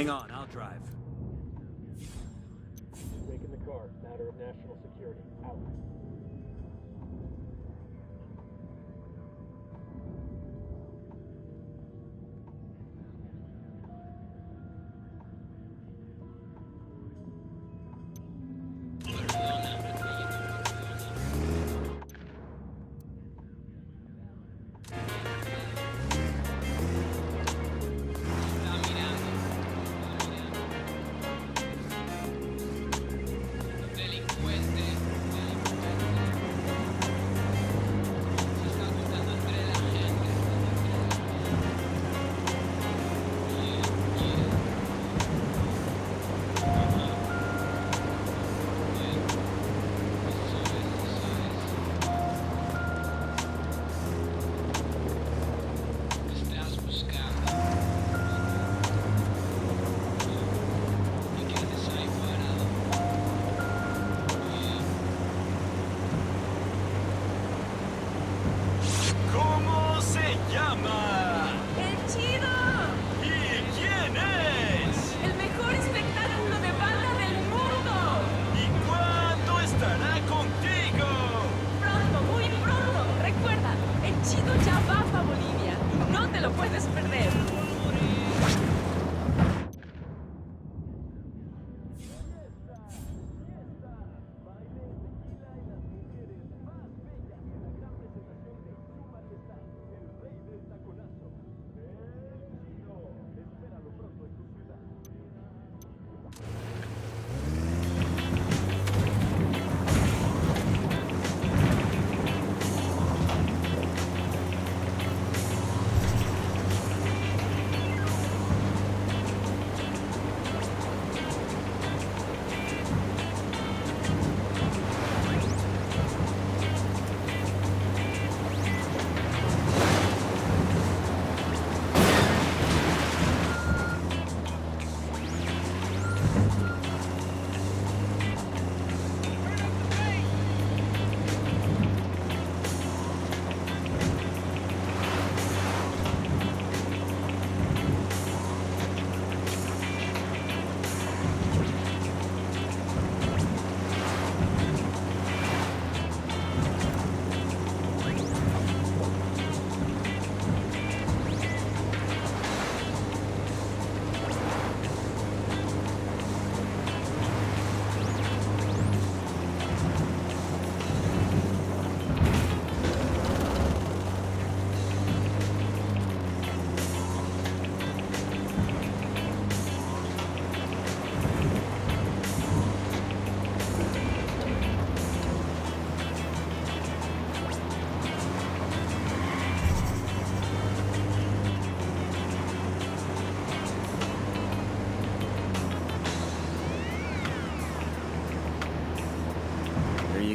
Hang on, I'll drive. Taking the car. Matter of national security. Out.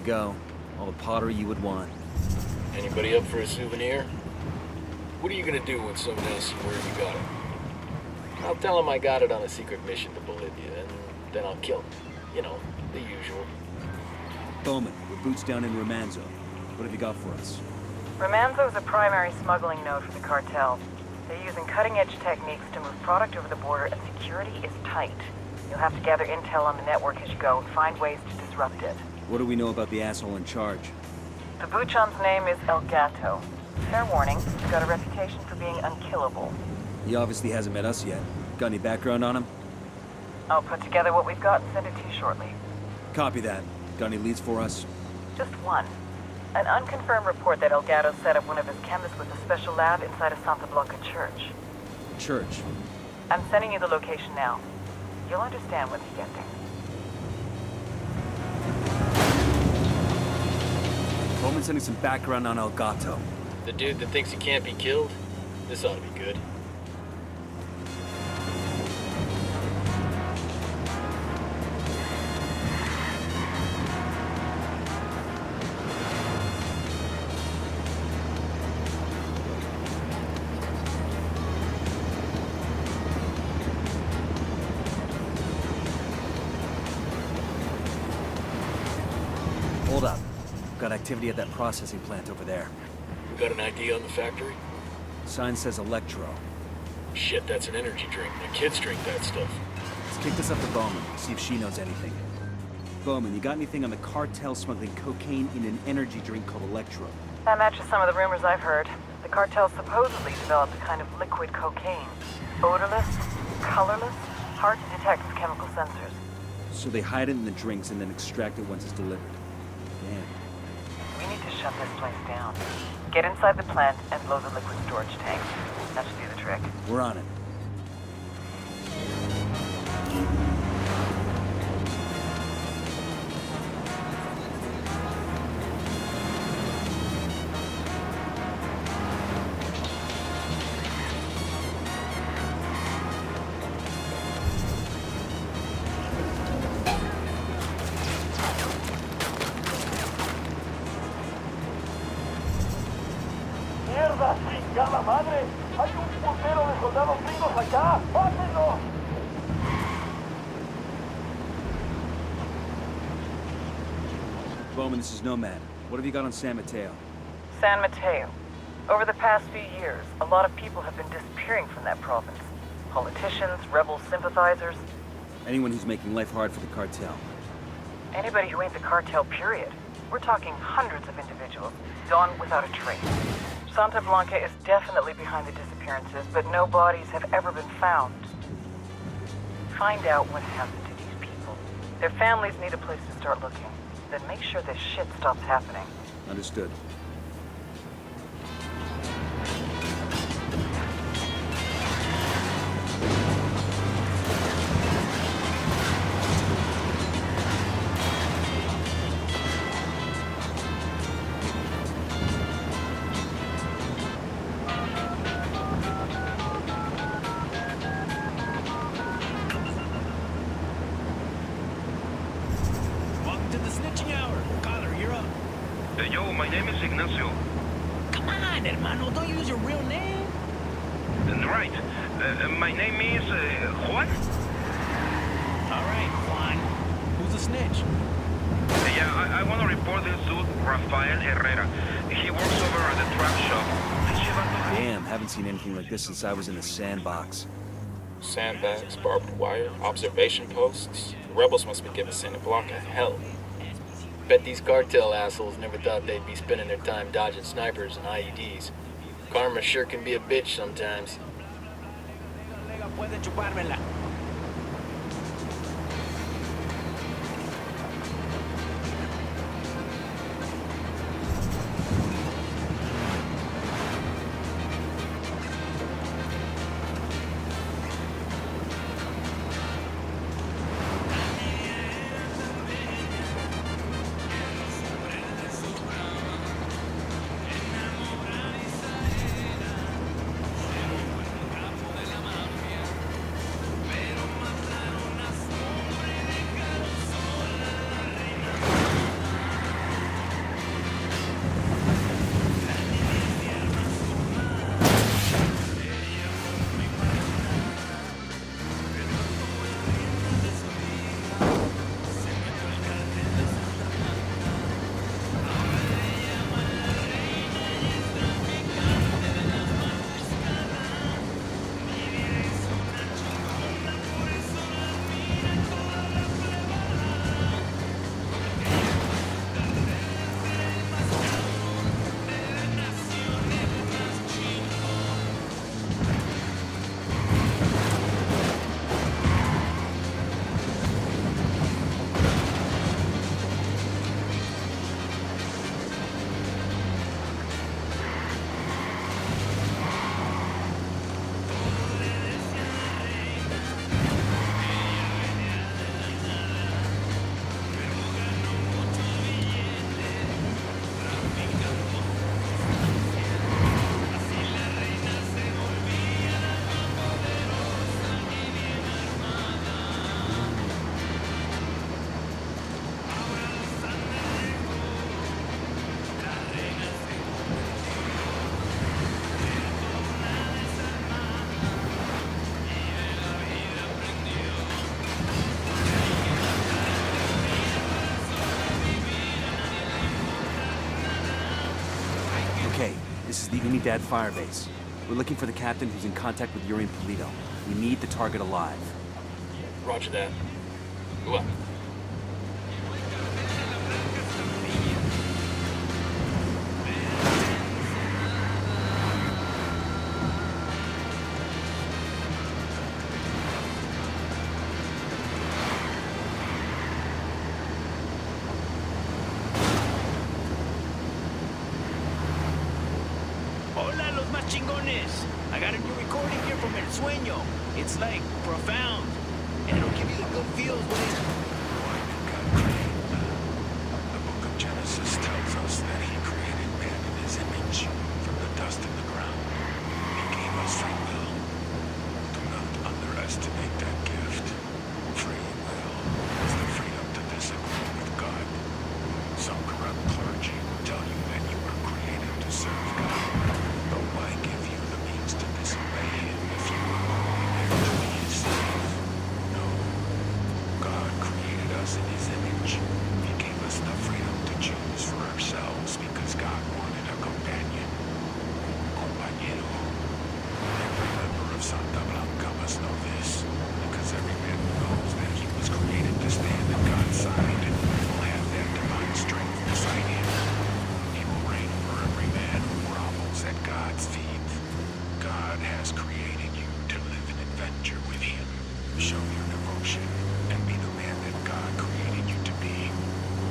Go. All the pottery you would want. Anybody up for a souvenir? What are you gonna do when someone asks you where you got it? I'll tell them I got it on a secret mission to Bolivia, and then I'll kill them. You know, the usual. Bowman, we're boots down in Romanzo. What have you got for us? Romanzo is a primary smuggling node for the cartel. They're using cutting-edge techniques to move product over the border, and security is tight. You'll have to gather intel on the network as you go and find ways to disrupt it. What do we know about the asshole in charge? The Buchon's name is El Gato. Fair warning, he's got a reputation for being unkillable. He obviously hasn't met us yet. Got any background on him? I'll put together what we've got and send it to you shortly. Copy that. Got any leads for us? Just one. An unconfirmed report that El Gato set up one of his chemists with a special lab inside a Santa Blanca church. Church? I'm sending you the location now. You'll understand when you get there. Bowman's sending some background on El Gato. The dude that thinks he can't be killed? This ought to be good. Hold up. Got activity at that processing plant over there. You got an ID on the factory? Sign says Electro. Shit, that's an energy drink. My kids drink that stuff. Let's kick this up to Bowman, see if she knows anything. Bowman, you got anything on the cartel smuggling cocaine in an energy drink called Electro? That matches some of the rumors I've heard. The cartel supposedly developed a kind of liquid cocaine. Odorless, colorless, hard to detect with chemical sensors. So they hide it in the drinks and then extract it once it's delivered. Damn. We need to shut this place down. Get inside the plant and blow the liquid storage tank. That should do the trick. We're on it. ¡Mierda! ¡Chingada madre! ¡Hay un putero de soldados gringos allá! ¡Pásenlo! Bowman, this is Nomad. What have you got on San Mateo? San Mateo. Over the past few years, a lot of people have been disappearing from that province. Politicians, rebel sympathizers, Anyone who's making life hard for the cartel. anybody who ain't the cartel, period. We're talking hundreds of individuals, gone without a trace. Santa Blanca is definitely behind the disappearances, but no bodies have ever been found. Find out what happened to these people. Their families need a place to start looking. Then make sure this shit stops happening. Understood. Welcome to the snitching hour. Collar, you're up. Yo, my name is Ignacio. Come on, hermano, don't use your real name. Right. My name is Juan. All right, Juan. Who's the snitch? Yeah, I want to report this dude, Rafael Herrera. He works over at the trap shop. Damn, haven't seen anything like this since I was in the sandbox. Sandbags, barbed wire, observation posts. The rebels must be giving Santa Blanca hell. Bet these cartel assholes never thought they'd be spending their time dodging snipers and IEDs. Karma sure can be a bitch sometimes. Puede chupármela. Okay, this is the Unidad firebase. We're looking for the captain who's in contact with Yuri and Polito. We need the target alive. Roger that. Go up. Hola, los más chingones. I got a new recording here from El Sueño. It's like profound. And it'll give you the good feels when it's... The book of Genesis tells us that he created man in his image from the dust of the ground. He gave us free will. Do not underestimate that gift. Free will is the freedom to disagree with God. Some corrupt clergy will tell you that you were created to serve God. But why give you the means to disobey him if you were only there to be his slave? No. God created us in his image. He gave us the freedom to choose for ourselves because God wanted a companion. Compañero. Every member of Santa Blanca must know this, because every man who knows that he was created to stand at God's side will have that divine strength beside him. He will reign over every man who grovels at God's feet. God has created you to live an adventure with him. Show your devotion and be the man that God created you to be.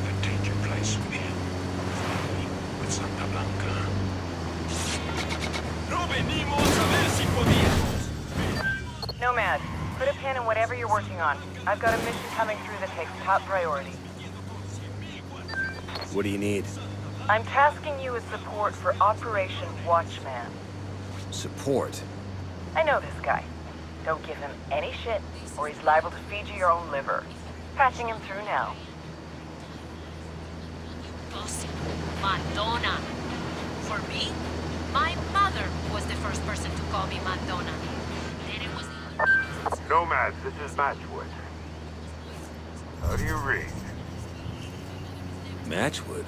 Then take your place with him, with me, with Santa Blanca. No venimos a ver si podíamos. Nomad, put a pin in whatever you're working on. I've got a mission coming through that takes top priority. What do you need? I'm tasking you with support for Operation Watchman. Support? I know this guy. Don't give him any shit, or he's liable to feed you your own liver. Patching him through now. Pussy. Madonna. For me, my mother was the first person to call me Madonna. Then it was the... Nomad, this is Matchwood. How do you read? Matchwood?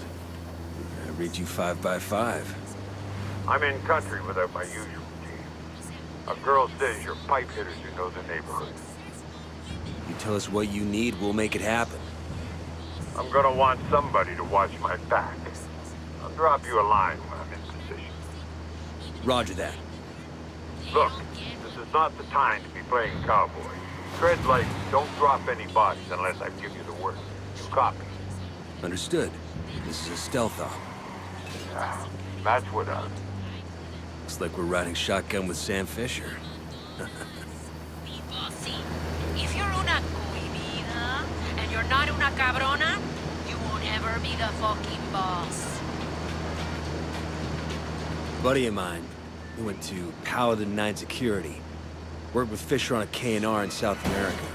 I read you 5 by 5. I'm in country without my usual team. A girl says you're pipe hitters who know the neighborhood. You tell us what you need, we'll make it happen. I'm gonna want somebody to watch my back. I'll drop you a line when I'm in position. Roger that. Look, this is not the time to be playing cowboy. Tread light, don't drop any bodies unless I give you the word. You copy? Understood. This is a stealth op. Matchwood out. Looks like we're riding shotgun with Sam Fisher. Pussy. If you're una cohibida, and you're not una cabrona, you won't ever be the fucking boss. A buddy of mine, who went to Paladin 9 Security, worked with Fisher on a K&R in South America.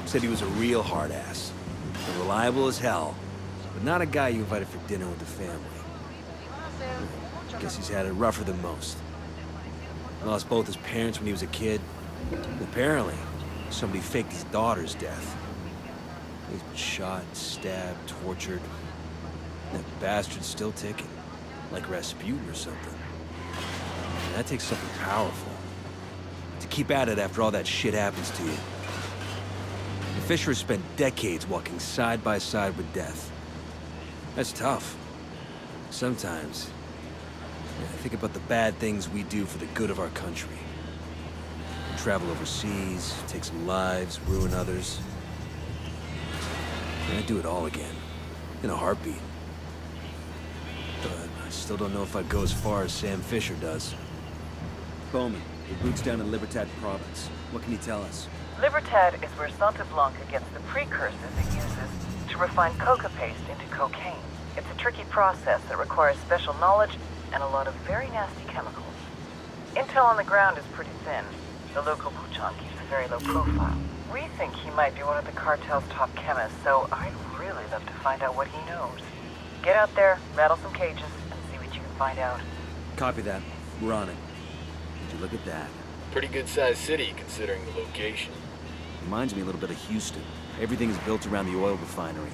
Said he was a real hard ass. Reliable as hell, but not a guy you invited for dinner with the family. Guess he's had it rougher than most. Lost both his parents when he was a kid. Apparently, somebody faked his daughter's death. He's been shot, stabbed, tortured. That bastard's still ticking. Like Rasputin or something. And that takes something powerful. To keep at it after all that shit happens to you. The Fisher has spent decades walking side by side with death. That's tough. Sometimes, I think about the bad things we do for the good of our country. Travel overseas, take some lives, ruin others. And I'd do it all again, in a heartbeat. But I still don't know if I'd go as far as Sam Fisher does. Bowman, your boots down in Libertad province. What can you tell us? Libertad is where Santa Blanca gets the precursors it uses to refine coca paste into cocaine. It's a tricky process that requires special knowledge and a lot of very nasty chemicals. Intel on the ground is pretty thin. The local Puchan keeps a very low profile. We think he might be one of the cartel's top chemists, so I'd really love to find out what he knows. Get out there, rattle some cages, and see what you can find out. Copy that. We're on it. Would you look at that? Pretty good-sized city, considering the location. Reminds me a little bit of Houston. Everything is built around the oil refinery.